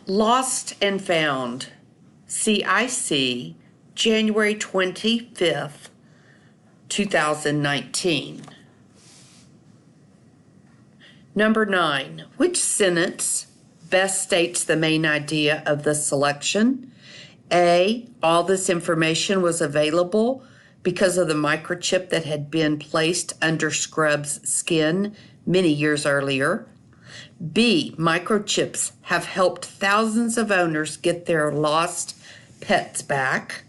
Lost and Found, CIC, January 25th, 2019. Number 9, which sentence best states the main idea of the selection? A, all this information was available because of the microchip that had been placed under Scrub's skin many years earlier. B, microchips have helped thousands of owners get their lost pets back.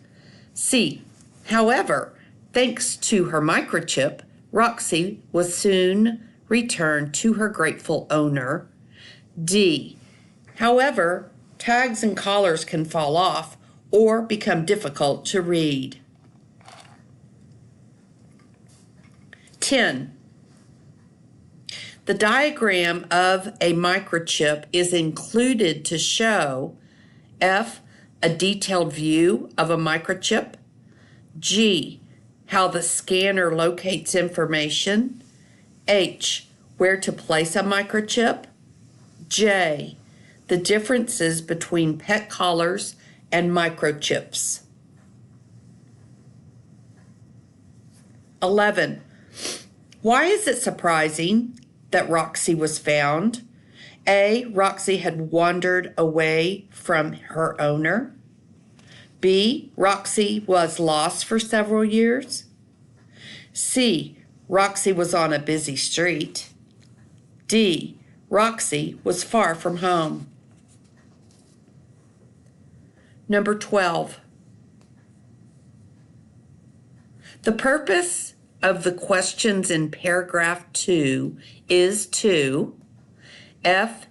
C, however, thanks to her microchip, Roxy was soon returned to her grateful owner. D, however, tags and collars can fall off or become difficult to read. 10. The diagram of a microchip is included to show F, a detailed view of a microchip, G, how the scanner locates information, H, where to place a microchip, J, the differences between pet collars and microchips. 11. Why is it surprising that Roxy was found? A, Roxy had wandered away from her owner. B, Roxy was lost for several years. C, Roxy was on a busy street. D, Roxy was far from home. Number 12. The purpose of the questions in paragraph 2 is to F,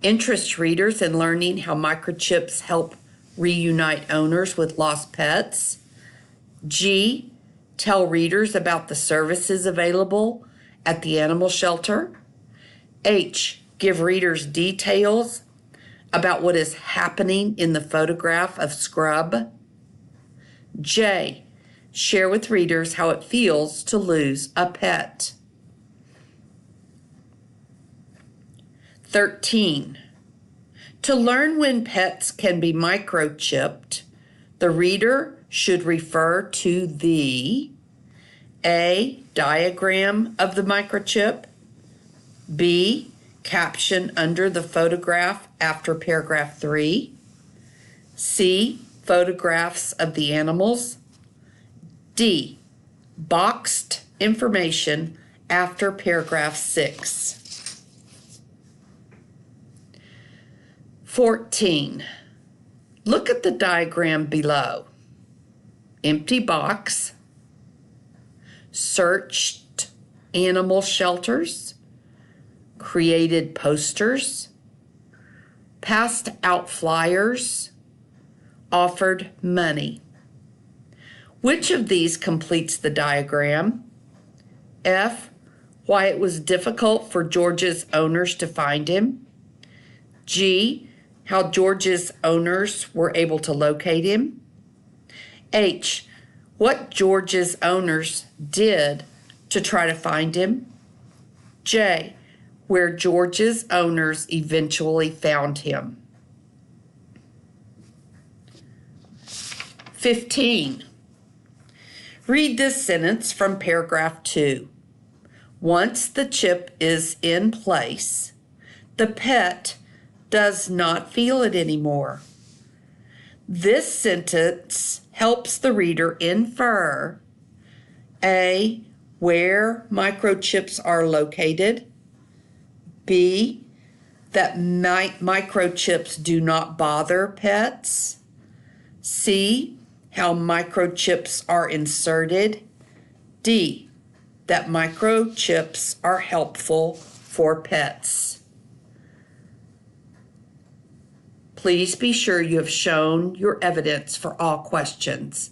interest readers in learning how microchips help reunite owners with lost pets. G, tell readers about the services available at the animal shelter. H, give readers details about what is happening in the photograph of Scrub. J, share with readers how it feels to lose a pet. 13. To learn when pets can be microchipped, the reader should refer to the A, diagram of the microchip, B, caption under the photograph after paragraph 3, C, photographs of the animals, D, boxed information after paragraph 6. 14. Look at the diagram below. Empty box, searched animal shelters, created posters, passed out flyers, offered money. Which of these completes the diagram? F, why it was difficult for George's owners to find him. G, how George's owners were able to locate him. H, what George's owners did to try to find him. J, where George's owners eventually found him. 15. Read this sentence from paragraph 2. Once the chip is in place, the pet does not feel it anymore. This sentence helps the reader infer A, where microchips are located, B, that microchips do not bother pets, C, how microchips are inserted, D, that microchips are helpful for pets. Please be sure you have shown your evidence for all questions.